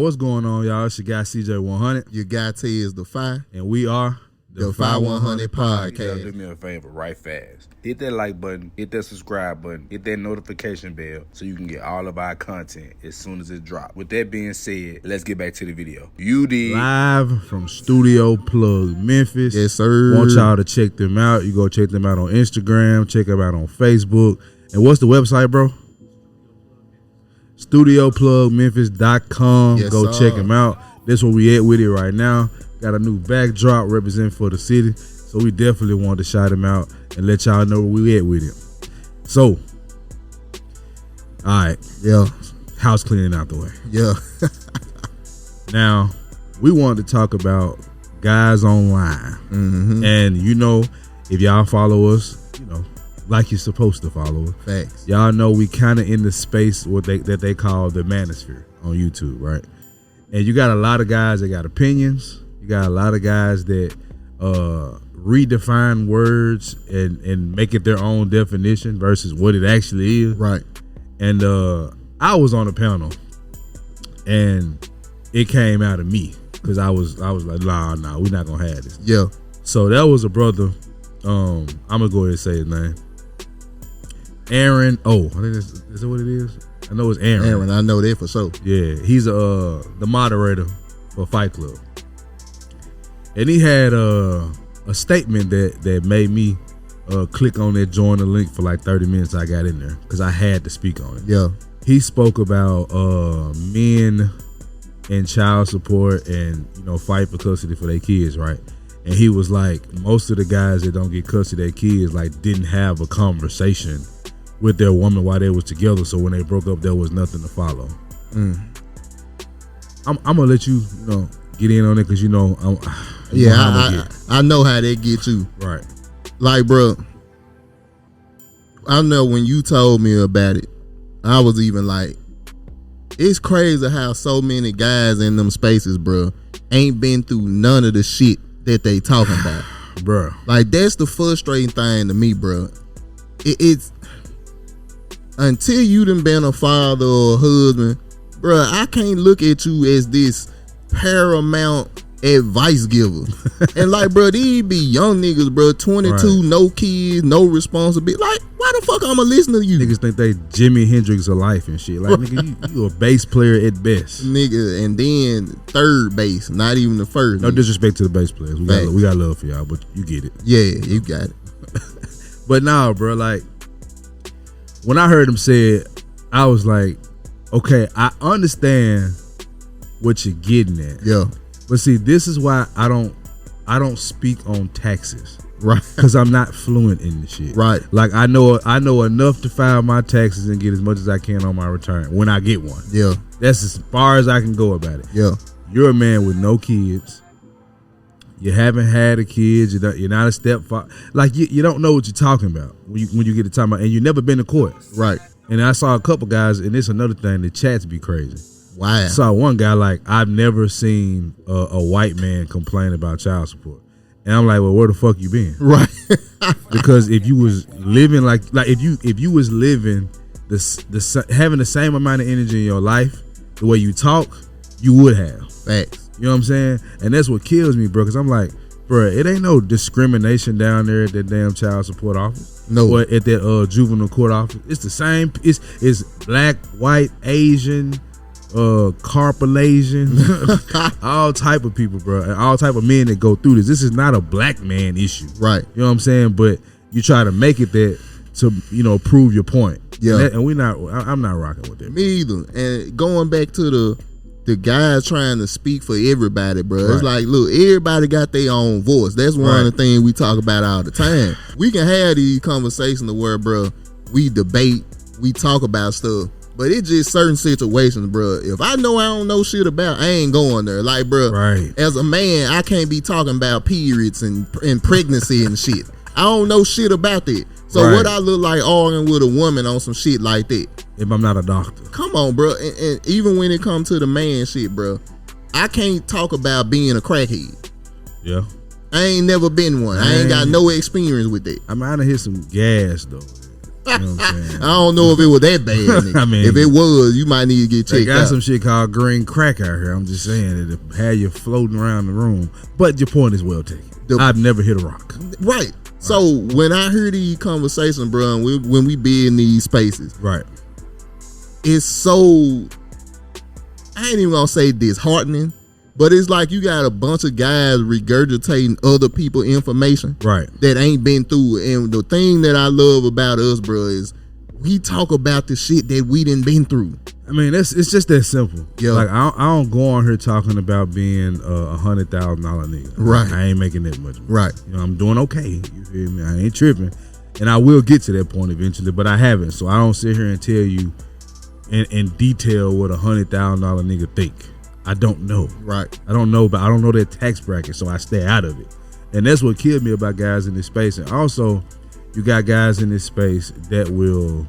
what's going on, y'all? It's your guy CJ100. Your guy T is the Fi. And we are the Fi 100 Podcast. Do me a favor, right fast. Hit that like button, hit that subscribe button, hit that notification bell so you can get all of our content as soon as it drops. With that being said, let's get back to the video. You did. Live from Studio Plug, Memphis. Yes, sir. Want y'all to check them out. You go check them out on Instagram, check them out on Facebook. And what's the website, bro? StudioPlugMemphis.com. Yes, go check them out. That's where we at with it right now. Got a new backdrop representing for the city. So we definitely want to shout him out and let y'all know where we at with him. So, all right. Yeah. House cleaning out the way. Yeah. Now, we wanted to talk about guys online. Mm-hmm. And, you know, if y'all follow us, you know, like you're supposed to follow us. Facts. Y'all know we kind of in the space that they call the manosphere on YouTube, right? And you got a lot of guys that got opinions. You got a lot of guys that redefine words and make it their own definition versus what it actually is. Right. And I was on a panel, and it came out of me because I was like, nah, we're not gonna have this. Yeah. So that was a brother. I'm gonna go ahead and say his name. Aaron. Oh, I think is that what it is? I know it's Aaron. Aaron, I know that for sure. Yeah, he's the moderator for Fight Club, and he had a statement that made me click on that join the link for like 30 minutes. I got in there because I had to speak on it. Yeah. He spoke about men and child support and, you know, fight for custody for their kids, right? And he was like, most of the guys that don't get custody of their kids like didn't have a conversation with their woman while they was together, so when they broke up there was nothing to follow. I'm gonna let you know, get in on it because, you know, I know how they get you. Right. Like, bro, I know when you told me about it, I was even like, it's crazy how so many guys in them spaces, bro, ain't been through none of the shit that they talking about. Bro. Like, that's the frustrating thing to me, bro. It's until you done been a father or a husband, bro, I can't look at you as this paramount advice giver. And like, bro, these be young niggas, bro, 22, right. No kids, no responsibility. Like, why the fuck I'ma listen to you? Niggas think they Jimi Hendrix of life and shit. Like, nigga, you a bass player at best. Nigga, and then third base, not even the first. No disrespect to the bass players. We got love for y'all, but you get it. Yeah, you got it. But nah, bro, like, when I heard him say it, I was like, okay, I understand what you're getting at. Yeah. But see, this is why I don't speak on taxes. Right. Because I'm not fluent in the shit. Right. Like, I know enough to file my taxes and get as much as I can on my return when I get one. Yeah. That's as far as I can go about it. Yeah. You're a man with no kids. You haven't had a kid. You're not a stepfather. Like, you don't know what you're talking about when you get to talking about, and you've never been to court. Right. And I saw a couple guys, and it's another thing, the chats be crazy. Wow. I saw one guy like, I've never seen a white man complain about child support. And I'm like, well, where the fuck you been? Right. Because if you was living like if you was living having the same amount of energy in your life, the way you talk, you would have. Facts. You know what I'm saying? And that's what kills me, bro. Because I'm like, bro, it ain't no discrimination down there at that damn child support office. No. Or at that juvenile court office. It's the same. It's black, white, Asian, Carpalasian, all type of people, bro, and all type of men that go through this. This is not a black man issue, right? You know what I'm saying? But you try to make it that to, you know, prove your point. Yeah, and we not. I'm not rocking with that. Me either. And going back to the guys trying to speak for everybody, bro. Right. It's like, look, everybody got their own voice. That's one of the things we talk about all the time. We can have these conversations where, bro, we debate, we talk about stuff. But it's just certain situations, bro. If I know I don't know shit about, I ain't going there. Like, bro, right. As a man, I can't be talking about periods and pregnancy and shit. I don't know shit about that. So what I look like arguing with a woman on some shit like that? If I'm not a doctor. Come on, bro. And even when it comes to the man shit, bro, I can't talk about being a crackhead. Yeah. I ain't never been one. I ain't got no experience with that. I mean, I done hit some gas, though. You know what I'm saying? I don't know if it was that bad. Nigga. I mean, if it was, you might need to get they checked got out. some shit called green crack out here. I'm just saying that it had you floating around the room. But your point is well taken. I've never hit a rock. Right. So when I hear these conversations, bro, and when we be in these spaces, right, it's so, I ain't even gonna say disheartening, but it's like you got a bunch of guys regurgitating other people's information right, that ain't been through. And the thing that I love about us, bro, is we talk about the shit that we done been through. I mean, it's just that simple. Yeah. Like I don't go on here talking about being $100,000 nigga. Right. I ain't making that much. Right. You know, I'm doing okay. You feel me? I ain't tripping, and I will get to that point eventually, but I haven't. So I don't sit here and tell you in detail what $100,000 nigga think. I don't know. Right. I don't know, but I don't know that tax bracket, so I stay out of it. And that's what killed me about guys in this space. And also, you got guys in this space that will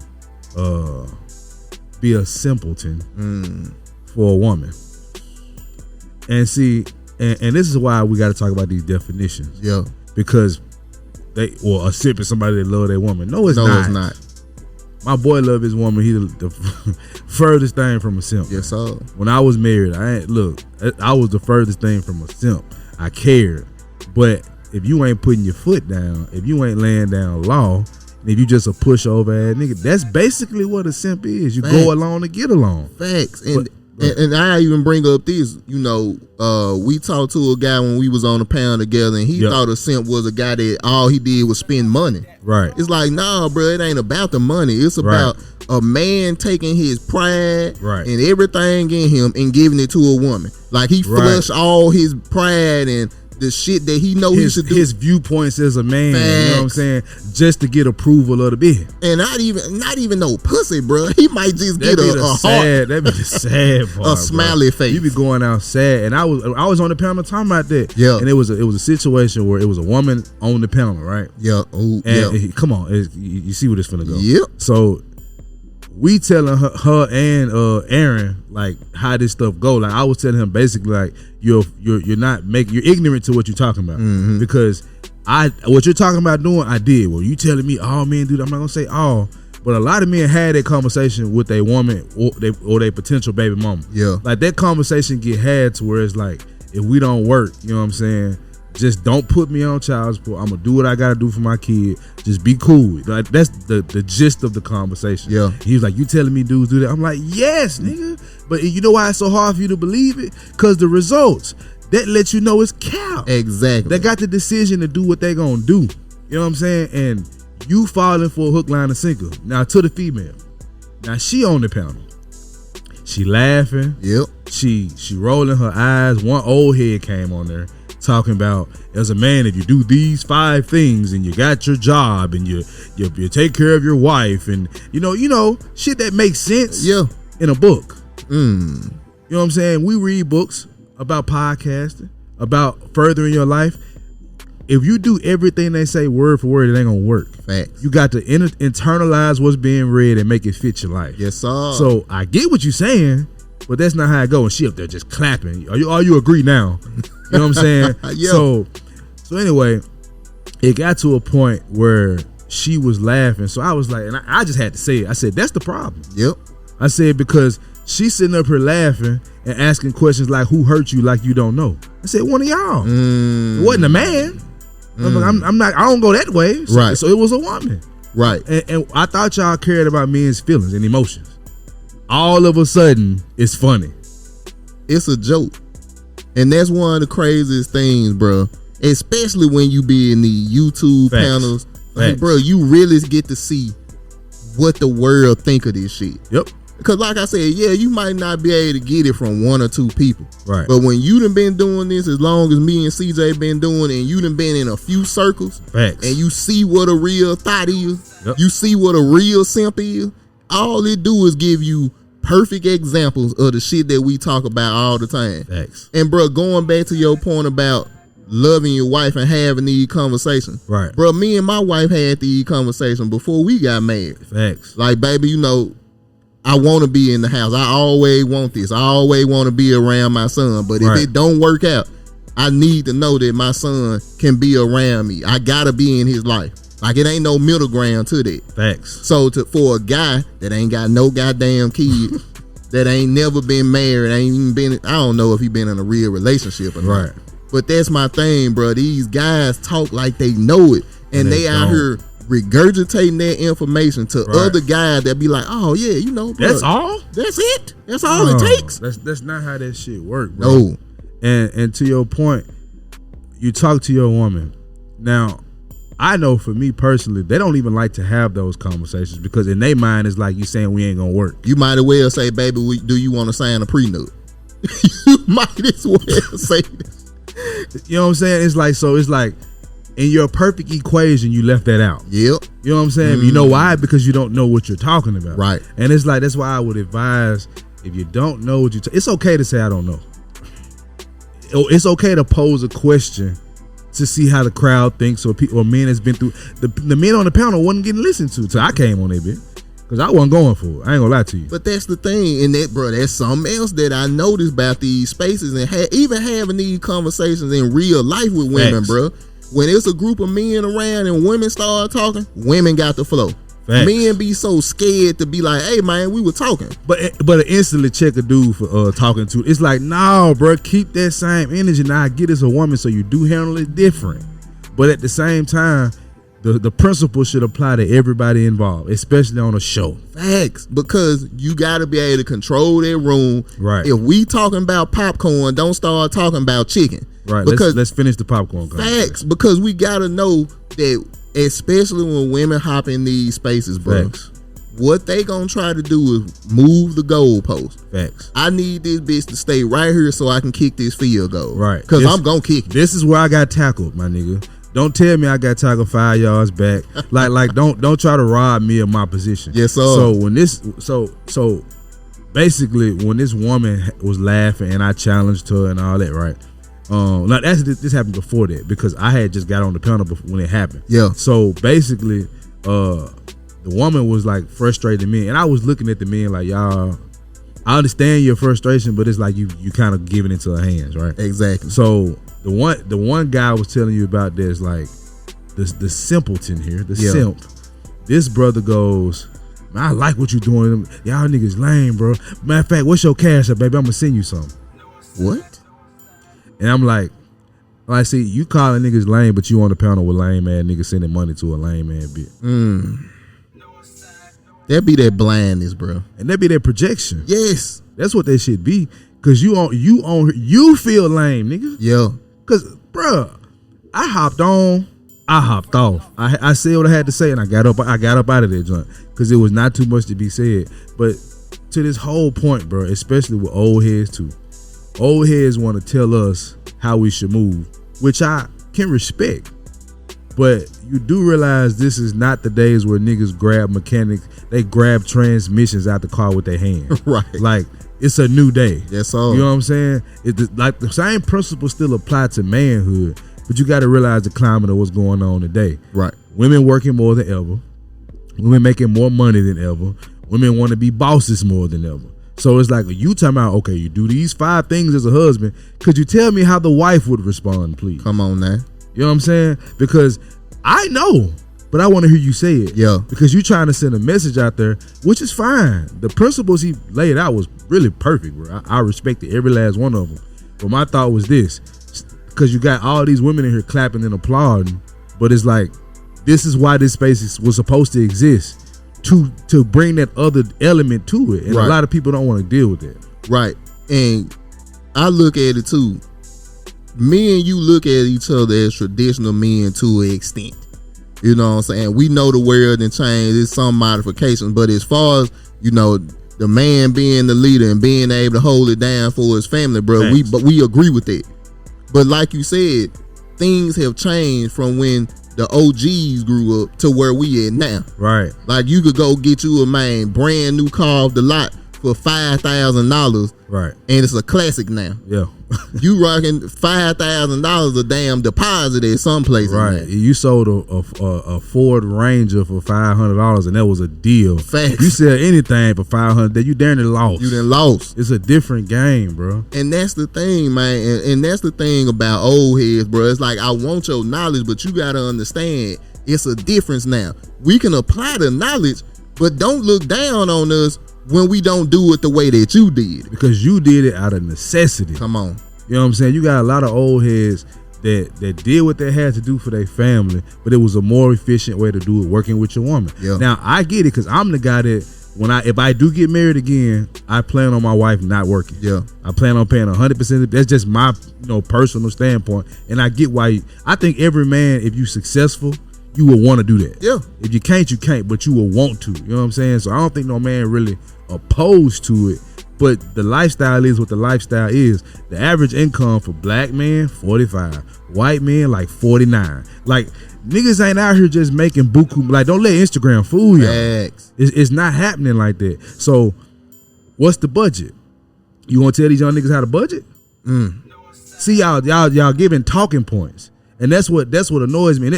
be a simpleton for a woman. And see, and this is why we got to talk about these definitions. Yeah. Because a simp is somebody that love their woman. No, it's not. My boy love his woman. He the furthest thing from a simp. Yes, sir. When I was married, I was the furthest thing from a simp. I cared. But if you ain't putting your foot down, if you ain't laying down law, and if you just a pushover ass nigga, that's basically what a simp is. You go along to get along. Facts. And I even bring up this, we talked to a guy when we was on the pound together, and he thought a simp was a guy that all he did was spend money. Right. It's like, nah, bro, it ain't about the money. It's about a man taking his pride and everything in him and giving it to a woman. Like he flushed all his pride and the shit that he know he should do. His viewpoints as a man, you know what I'm saying, just to get approval of the bitch. And not even no pussy, bro. He might just get a heart. That'd be the sad part. A smiley face. You be going out sad, and I was on the panel talking about that. Yeah. And it was a situation where it was a woman on the panel, right? Yeah. Ooh, and come on, you see where this finna go. Yep. So we telling her and Aaron like how this stuff go. Like I was telling him basically like you're ignorant to what you're talking about because what you're talking about doing I did. Well, you telling me all men do that. I'm not gonna say all, but a lot of men had that conversation with their woman or their potential baby mama. Yeah, like that conversation get had to where it's like if we don't work, you know what I'm saying. Just don't put me on child support. I'm gonna do what I gotta do for my kid. Just be cool. Like that's the gist of the conversation. Yeah. He was like, "You telling me dudes do that?" I'm like, "Yes, nigga." But you know why it's so hard for you to believe it? Cause the results that let you know it's cap. Exactly. They got the decision to do what they gonna do. You know what I'm saying? And you falling for a hook, line, and sinker. Now to the female. Now she on the panel. She laughing. Yep. She rolling her eyes. One old head came on there. Talking about as a man, if you do these 5 things and you got your job and you take care of your wife and you know shit that makes sense in a book. You know what I'm saying? We read books about podcasting, about furthering your life. If you do everything they say word for word, it ain't gonna work. Facts. You got to internalize what's being read and make it fit your life. Yes, sir. So I get what you're saying, but that's not how it goes. And she up there just clapping. Are you agree now? You know what I'm saying? Yeah. So anyway, it got to a point where she was laughing. So I was like, and I just had to say it. I said, that's the problem. Yep. I said, because she's sitting up here laughing and asking questions like, who hurt you like you don't know? I said, one of y'all. It wasn't a man. I'm not, I don't go that way. So, right. So it was a woman. Right. And I thought y'all cared about men's feelings and emotions. All of a sudden, it's funny. It's a joke. And that's one of the craziest things, bro. Especially when you be in the YouTube panels. Like, bro, you really get to see what the world think of this shit. Yep. Because like I said, you might not be able to get it from 1 or 2 people. Right. But when you done been doing this as long as me and CJ been doing, and you done been in a few circles, and you see what a real thought is, you see what a real simp is, all it do is give you perfect examples of the shit that we talk about all the time. Facts. And bro, going back to your point about loving your wife and having these conversations. Right. Bro, me and my wife had these conversations before we got married. Facts. Like, baby, I want to be in the house. I always want this. I always want to be around my son. But if it don't work out, I need to know that my son can be around me. I got to be in his life. Like it ain't no middle ground to that. Facts. So for a guy that ain't got no goddamn kid, that ain't never been married, ain't even been, I don't know if he been in a real relationship or not. Right. But that's my thing, bro. These guys talk like they know it, and they out here regurgitating that information to other guys that be like, oh yeah, you know, bro, that's all. That's it. That's all it takes. That's not how that shit work, bro. No. And to your point, you talk to your woman. Now, I know for me personally, they don't even like to have those conversations because in their mind it's like you saying we ain't gonna work. You might as well say, baby, do you want to sign a prenup? You might as well say this. You know what I'm saying? It's like in your perfect equation, you left that out. Yep. You know what I'm saying? You know why? Because you don't know what you're talking about. Right. And it's like, that's why I would advise, if you don't know what it's okay to say I don't know. It's okay to pose a question to see how the crowd thinks or men has been through. The men on the panel wasn't getting listened to till I came on that bit. Because I wasn't going for it. I ain't gonna lie to you. But that's the thing. And that, bro, that's something else that I noticed about these spaces and even having these conversations in real life with women, Facts. bro. When it's a group of men around and women start talking, women got the flow. Facts. Men be so scared to be like, hey, man, we were talking. But instantly check a dude for talking to. It's like, no, bro, keep that same energy. Now I get it's a woman, so you do handle it different. But at the same time, the principle should apply to everybody involved, especially on a show. Facts. Because you got to be able to control that room. Right. If we talking about popcorn, don't start talking about chicken. Right. Because Let's finish the popcorn conversation. Facts. Because we got to know that, especially when women hop in these spaces, bro. Facts. What they gonna try to do is move the goalpost. Facts. I need this bitch to stay right here so I can kick this field goal. Right. Because I'm gonna kick it. This is where I got tackled, my nigga. Don't tell me I got tackled 5 yards back. like don't try to rob me of my position. Yes, sir. So when so basically when this woman was laughing and I challenged her and all that, right? Like this happened before that because I had just got on the panel when it happened. Yeah. So basically, the woman was like frustrating me, and I was looking at the men like, y'all, I understand your frustration, but it's like you kind of giving into her hands, right? Exactly. So the one guy was telling you about this, like the simpleton here, the simp. This brother goes, man, I like what you doing. Y'all niggas lame, bro. Matter of fact, what's your cash up, baby? I'm gonna send you something. What? And I'm like, I see you calling niggas lame, but you on the panel with lame ass niggas sending money to a lame ass bitch. That be that blindness, bro. And that be that projection. Yes. That's what that shit be. Cause you feel lame, nigga. Yeah. Cause, bruh, I hopped on, I hopped off. I said what I had to say, and I got up out of that joint. Cause it was not too much to be said. But to this whole point, bro, especially with old heads too. Old heads want to tell us how we should move, which I can respect. But you do realize this is not the days where niggas grab mechanics, they grab transmissions out the car with their hand. Right. Like, it's a new day. Yes, all. You know what I'm saying? Like the same principles still apply to manhood, but you got to realize the climate of what's going on today. Right. Women working more than ever. Women making more money than ever. Women want to be bosses more than ever. So it's like, you talking about, okay, you do these 5 things as a husband. Could you tell me how the wife would respond, please? Come on now. You know what I'm saying? Because I know, but I want to hear you say it. Yeah. Because you're trying to send a message out there, which is fine. The principles he laid out was really perfect, bro. I respected every last one of them. But my thought was this, because you got all these women in here clapping and applauding, but it's like, this is why this space was supposed to exist. To bring that other element to it. And right. A lot of people don't want to deal with that. Right. And I look at it too. Me and you look at each other as traditional men to an extent. You know what I'm saying? We know the world and change. There's some modifications. But as far as, you know, the man being the leader and being able to hold it down for his family, bro, we agree with that. But like you said, things have changed from when the OGs grew up to where we at now. Right. Like you could go get you a brand new car off the lot for $5,000. Right. And it's a classic now. Yeah. You rocking $5,000 a damn deposit at some places. Right. Now. You sold a Ford Ranger for $500 and that was a deal. Facts. You sell anything for $500, that you darn near lost. You done lost. It's a different game, bro. And that's the thing, man. And that's the thing about old heads, bro. It's like, I want your knowledge, but you gotta understand It's a difference now. We can apply the knowledge, but don't look down on us when we don't do it the way that you did. Because you did it out of necessity. Come on. You know what I'm saying? You got a lot of old heads that did what they had to do for their family, but it was a more efficient way to do it, working with your woman. Yeah. Now, I get it, because I'm the guy that if I do get married again, I plan on my wife not working. Yeah. I plan on paying 100%. That's just my personal standpoint. And I get why. I think every man, if you successful, you will want to do that. Yeah. If you can't, you can't, but you will want to. You know what I'm saying? So I don't think no man really opposed to it. But the lifestyle is what the lifestyle is. The average income for black men, 45. White men, like 49. Like, niggas ain't out here just making buku. Like, don't let Instagram fool you. It's not happening like that. So, what's the budget? You want to tell these young niggas how to budget? See, y'all giving talking points. And that's what annoys me.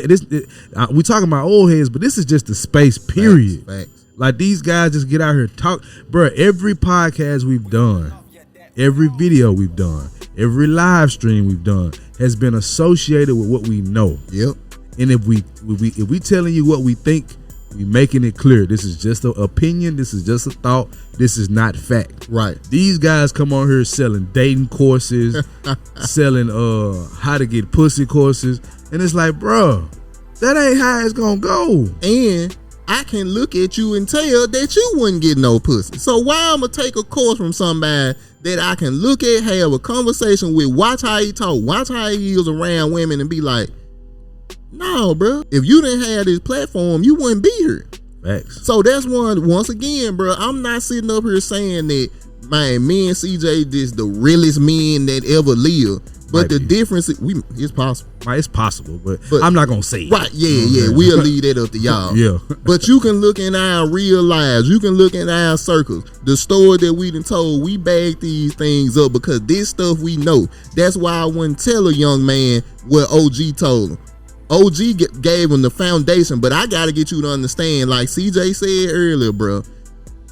We talking about old heads, but this is just the space, period. Facts. Like, these guys just get out here talk. Bruh, every podcast we've done, every video we've done, every live stream we've done has been associated with what we know. Yep. And if we telling you what we think, we making it clear. This is just an opinion. This is just a thought. This is not fact. Right. These guys come on here selling dating courses, selling how to get pussy courses, and it's like, bruh, that ain't how it's gonna go. And I can look at you and tell that you wouldn't get no pussy. So why I'm gonna take a course from somebody that I can look at, have a conversation with, watch how he talk, watch how he is around women, and be like, no, bro. If you didn't have this platform, you wouldn't be here. Facts. So that's once again, bro. I'm not sitting up here saying that, man, me and CJ just the realest men that ever lived. But the difference is, it's possible. It's possible, but I'm not gonna say it. Right, yeah. We'll leave that up to y'all. Yeah. But you can look in our real lives. You can look in our circles. The story that we done told, we bag these things up because this stuff we know. That's why I wouldn't tell a young man what OG told him. OG gave him the foundation, but I gotta get you to understand, like CJ said earlier, bro,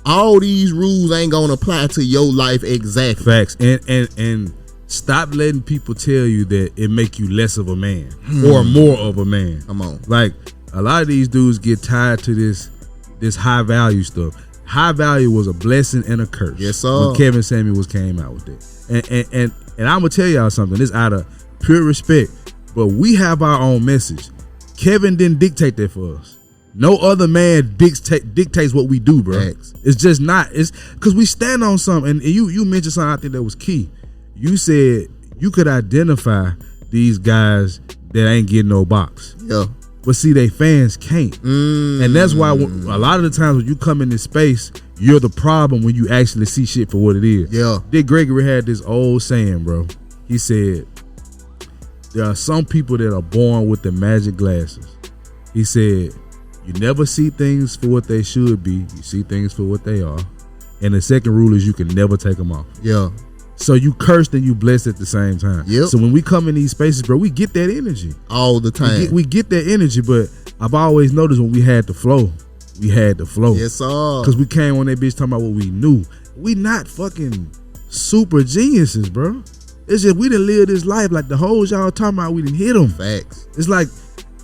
all these rules ain't gonna apply to your life exactly. Facts. And stop letting people tell you that it make you less of a man or more of a man. Come on. Like, a lot of these dudes get tied to this high value stuff. High value was a blessing and a curse. Yes, sir. When Kevin Samuels came out with it. And I'm gonna tell y'all something. This out of pure respect, but we have our own message. Kevin didn't dictate that for us. No other man dictates what we do, bro. Thanks. It's just not. It's because we stand on something. And you mentioned something I think that was key. You said you could identify these guys that ain't getting no box. Yeah. But see, they fans can't. And that's why a lot of the times when you come in this space, you're the problem when you actually see shit for what it is. Yeah. Dick Gregory had this old saying, bro. He said, there are some people that are born with the magic glasses. He said, you never see things for what they should be. You see things for what they are. And the second rule is you can never take them off. Yeah. So you cursed and you blessed at the same time. Yep. So when we come in these spaces, bro, we get that energy. All the time. We get that energy, but I've always noticed when we had the flow, we had the flow. Yes, sir. Because we came on that bitch talking about what we knew. We not fucking super geniuses, bro. It's just we done live this life like the hoes y'all talking about, we done hit them. Facts. It's like,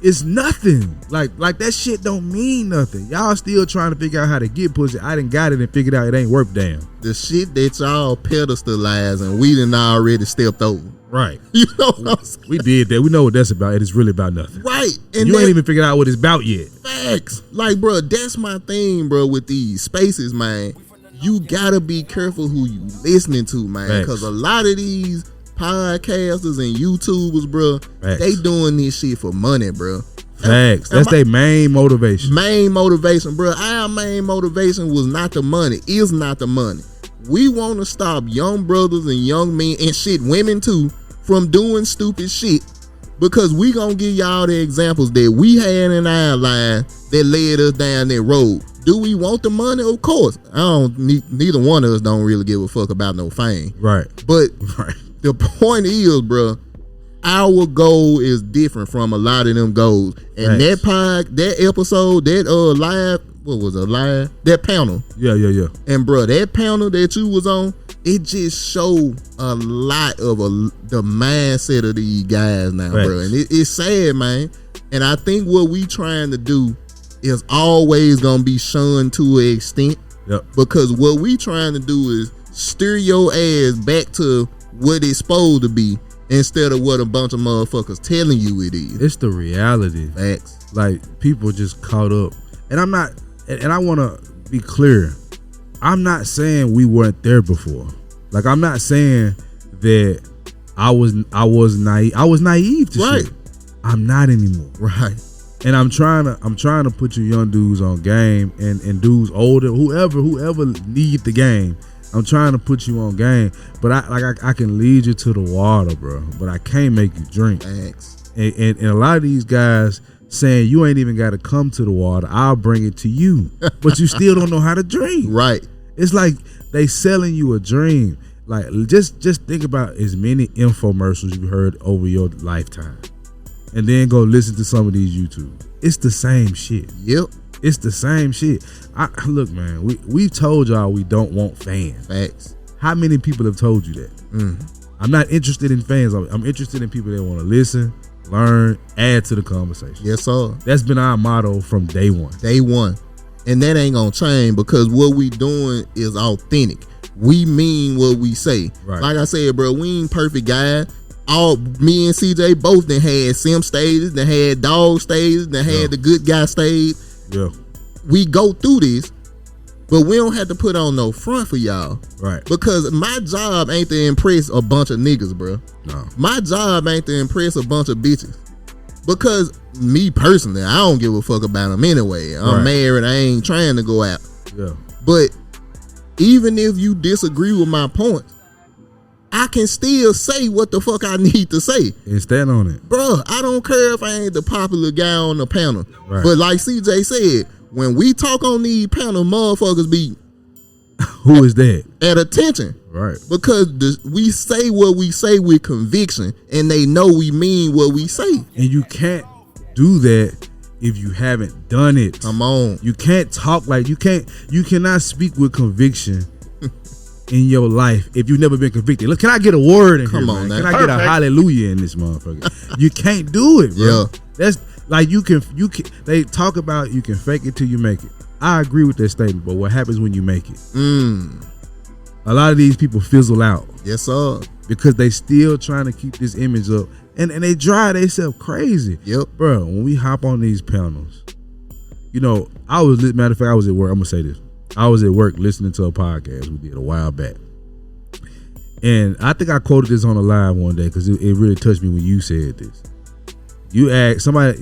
it's nothing. Like that shit don't mean nothing. Y'all still trying to figure out how to get pussy. I done got it and figured out it ain't worth damn. The shit that y'all pedestalize and we done already stepped over. Right. You know what I'm saying? We did that. We know what that's about. It is really about nothing. Right. And you ain't even figured out what it's about yet. Facts. Like, bro, that's my thing, bro, with these spaces, man. You gotta be careful who you listening to, man. Because a lot of these podcasters and YouTubers, bro, they doing this shit for money, bro. Facts. That's their main motivation. Main motivation, bro. Our main motivation was not the money. Is not the money. We want to stop young brothers and young men and shit, women too, from doing stupid shit. Because we gonna give y'all the examples that we had in our life that led us down that road. Do we want the money? Of course. Neither one of us don't really give a fuck about no fame. Right. But the point is, bro, our goal is different from a lot of them goals. And that episode, that live, what was it, live? That panel. Yeah. And bro, that panel that you was on, it just showed a lot of the mindset of these guys now, bro. And it's sad, man. And I think what we trying to do is always gonna be shunned to an extent. Yep. Because what we trying to do is steer your ass back to what it's supposed to be instead of what a bunch of motherfuckers telling you it is. It's the reality. Facts. Like, people just caught up. And I'm not, and I want to be clear. I'm not saying we weren't there before. Like, I'm not saying that I was naive. I was naive to Right. shit. I'm not anymore. Right. And I'm trying to put you young dudes on game and dudes older, whoever need the game. I'm trying to put you on game, but I can lead you to the water, bro. But I can't make you drink. Facts. And a lot of these guys saying you ain't even got to come to the water. I'll bring it to you, but you still don't know how to drink. Right. It's like they selling you a dream. Like, just think about as many infomercials you've heard over your lifetime, and then go listen to some of these YouTube. It's the same shit. Yep. It's the same shit. Look, man, we've told y'all we don't want fans. Facts. How many people have told you that? I'm not interested in fans. I'm interested in people that want to listen, learn, add to the conversation. Yes, sir. That's been our motto from day one. Day one. And that ain't gonna change because what we doing is authentic. We mean what we say. Right. Like I said, bro, we ain't perfect guys. Me and CJ both done had sim stages, done had dog stages, done had the good guy stage. Yeah. We go through this, but we don't have to put on no front for y'all. Right. Because my job ain't to impress a bunch of niggas, bro. No. My job ain't to impress a bunch of bitches. Because me personally, I don't give a fuck about them anyway. I'm married, I ain't trying to go out. Yeah. But even if you disagree with my points, I can still say what the fuck I need to say. And stand on it. Bruh, I don't care if I ain't the popular guy on the panel. Right. But like CJ said, when we talk on these panel, motherfuckers be Who is that? at attention. Right. Because we say what we say with conviction, and they know we mean what we say. And you can't do that if you haven't done it. Come on. You can't talk like you cannot speak with conviction in your life if you've never been convicted. Look, can I get a word in Come here, on, man? now. Can I get a hallelujah in this motherfucker? You can't do it, bro. Yeah. That's like you can they talk about you can fake it till you make it. I agree with that statement, but what happens when you make it? A lot of these people fizzle out. Yes, sir. Because they still trying to keep this image up. And they drive themselves crazy. Yep. Bro, when we hop on these panels, matter of fact, I was at work. I'm going to say this. I was at work listening to a podcast we did a while back. And I think I quoted this on a live one day because it really touched me when you said this. You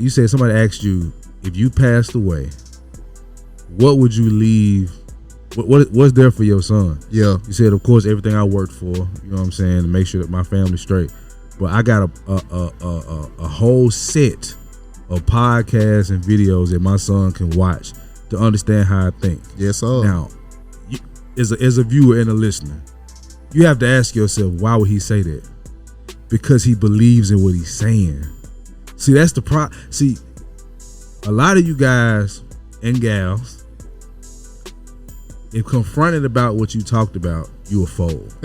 said somebody asked you, if you passed away, what would you leave? What's there for your son? Yeah. You said, of course, everything I worked for, you know what I'm saying, to make sure that my family's straight. But I got a whole set of podcasts and videos that my son can watch to understand how I think. Yes, sir. Now, as a viewer and a listener, you have to ask yourself, why would he say that? Because he believes in what he's saying. See, that's the problem. See, a lot of you guys and gals, if confronted about what you talked about, you will fold.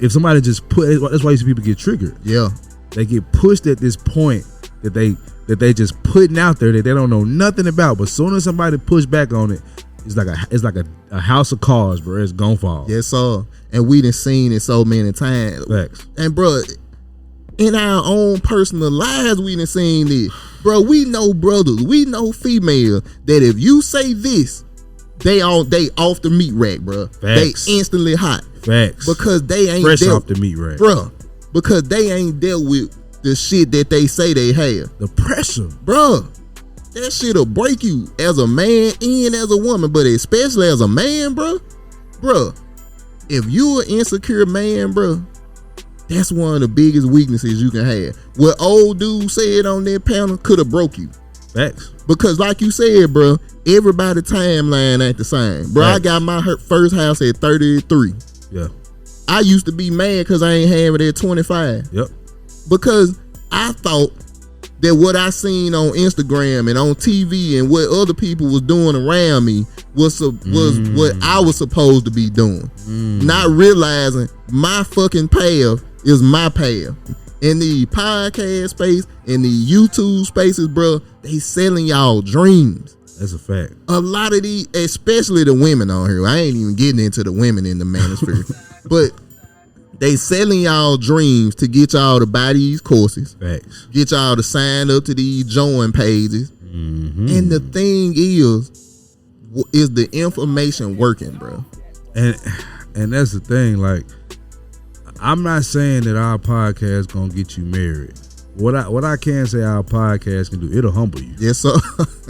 If somebody that's why you see people get triggered. Yeah. They get pushed at this point that they just putting out there that they don't know nothing about. But as soon as somebody push back on it, it's like a house of cards, bro. It's gonna fall. Yes, sir. And we done seen it so many times. Facts. And bro, in our own personal lives, we done seen this. Bro, we know brothers, we know females that if you say this, they off the meat rack, bro. Facts. They instantly hot. Facts. Because they ain't fresh off the meat rack, bro. Because they ain't dealt with the shit that they say they have. The pressure, bro. That shit'll break you as a man and as a woman, but especially as a man, bro. Bro, if you an insecure man, bro, that's one of the biggest weaknesses you can have. What old dude said on that panel could have broke you. Facts. Because like you said, bro, everybody timeline ain't the same. Bro, Facts. I got my first house at 33. Yeah. I used to be mad because I ain't have it at 25. Yep. Because I thought that what I seen on Instagram and on TV and what other people was doing around me was what I was supposed to be doing. Not realizing my fucking path is my path. In the podcast space, in the YouTube spaces, bro, they selling y'all dreams. That's a fact. A lot of these, especially the women on here. I ain't even getting into the women in the manosphere, but they selling y'all dreams to get y'all to buy these courses. Facts. Get y'all to sign up to these join pages. Mm-hmm. And the thing is the information working, bro? And that's the thing. Like, I'm not saying that our podcast gonna get you married. What I can say our podcast can do, it'll humble you. Yes, sir.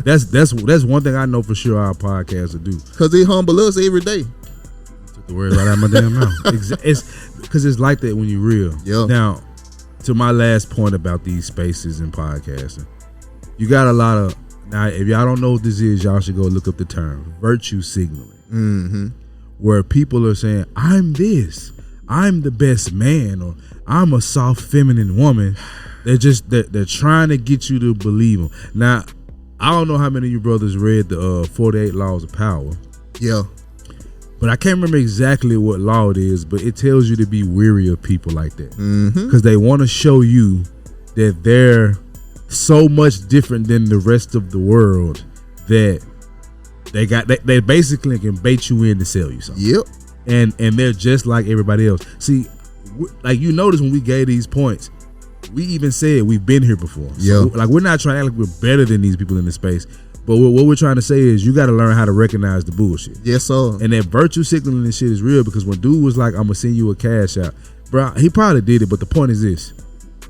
That's one thing I know for sure our podcast will do. Cause it humble us every day. Took the words right out of my damn mouth. It's because it's like that when you're real. Yeah. Now, to my last point about these spaces and podcasting, you got a lot of, now if y'all don't know what this is, y'all should go look up the term virtue signaling. Mm-hmm. Where people are saying, I'm this, I'm the best man, or I'm a soft feminine woman. They're trying to get you to believe them. Now, I don't know how many of you brothers read the 48 Laws of Power. Yeah. But I can't remember exactly what law it is, but it tells you to be weary of people like that. Because they want to show you that they're so much different than the rest of the world that they basically can bait you in to sell you something. Yep. And they're just like everybody else. See, like you notice when we gave these points, we even said we've been here before. So, like, we're not trying to act like we're better than these people in the space. But what we're trying to say is you got to learn how to recognize the bullshit. Yes, sir. And that virtue signaling and shit is real, because when dude was like, I'm going to send you a cash out, bro, he probably did it. But the point is this.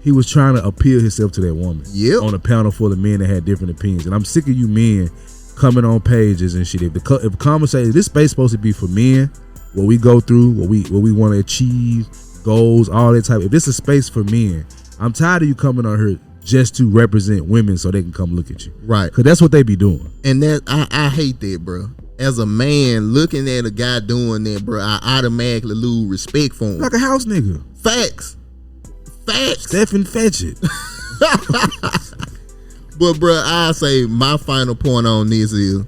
He was trying to appeal himself to that woman. Yep. On a panel full of men that had different opinions. And I'm sick of you men coming on pages and shit. If the conversation, this space supposed to be for men, what we go through, what we want to achieve, goals, all that type. If this is a space for men, I'm tired of you coming on here just to represent women so they can come look at you. Right. Because that's what they be doing. And that I hate that, bro. As a man looking at a guy doing that, bro, I automatically lose respect for him. Like a house nigga. Facts. Stephen Fetchit. But, bro, I say my final point on this is,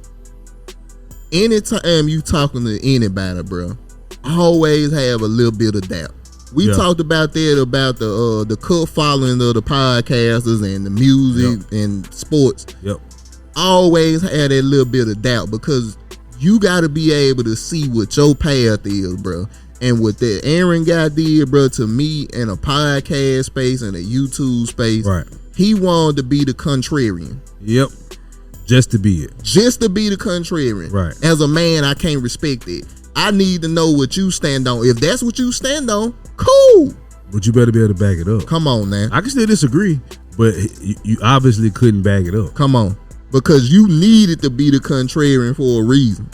anytime you talking to anybody, bro, always have a little bit of doubt. We talked about that, about the cult following of the podcasters and the music and sports. Yep. Always have that little bit of doubt, because you got to be able to see what your path is, bro. And what that Aaron guy did, bro, to me in a podcast space and a YouTube space, right? He wanted to be the contrarian. Yep. Just to be it. Just to be the contrarian. Right. As a man, I can't respect it. I need to know what you stand on. If that's what you stand on, cool. But you better be able to back it up. Come on, man. I can still disagree, but you obviously couldn't back it up. Come on. Because you needed to be the contrarian for a reason.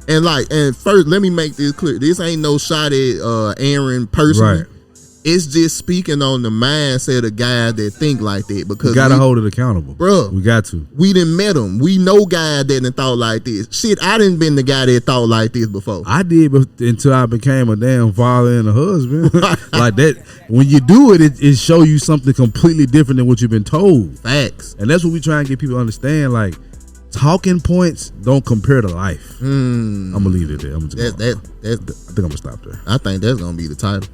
And first, let me make this clear. This ain't no shot at Aaron personally. Right. It's just speaking on the mindset of guys that think like that. Because we gotta hold it accountable, bro. We got to. We done met them. We know guys that done thought like this. Shit, I done been the guy that thought like this before. I did, but until I became a damn father and a husband. Like that, when you do it, it show you something completely different than what you've been told. Facts. And that's what we try and get people to understand. Like, talking points don't compare to life. I'm gonna leave it there. I think I'm gonna stop there. I think that's gonna be the title.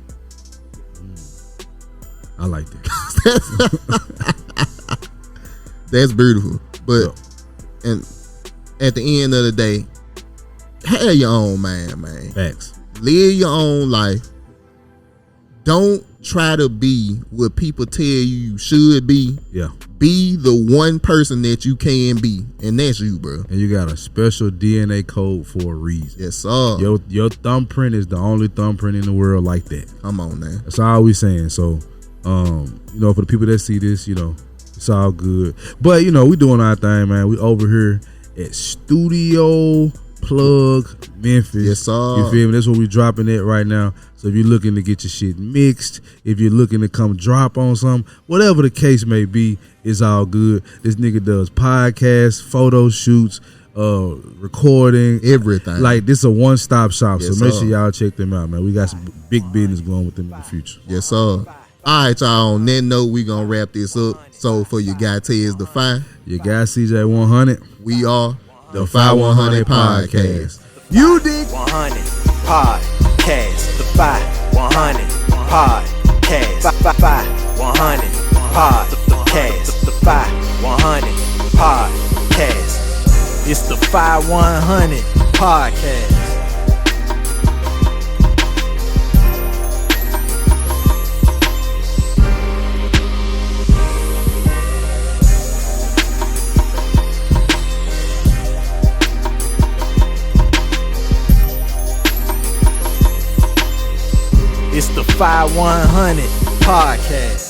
I like that. That's beautiful. But and at the end of the day, have your own mind, man. Facts. Live your own life. Don't try to be what people tell you should be. Yeah. Be the one person that you can be, and that's you, bro. And you got a special DNA code for a reason. Yes, sir. Your thumbprint is the only thumbprint in the world like that. Come on, man. That's all we saying. So, for the people that see this, it's all good. But we doing our thing, man. We over here at Studio Plug Memphis. Yes, sir. You feel me? That's what we dropping it right now. So if you're looking to get your shit mixed, if you're looking to come drop on something, whatever the case may be, it's all good. This nigga does podcasts, photo shoots, recording, everything. Like, this is a one-stop shop. Yes, so make sir. sure y'all check them out, man. We got some big business going with them in the future. Yes, sir. All right, y'all. On that note, we gonna wrap this up. So for your guy Tez the Fi, your guy CJ 100, we are the 5100 Podcast. You dig? 100 Podcast, the 5100 Podcast, 100 5100 Podcast. It's the 5100 Podcast.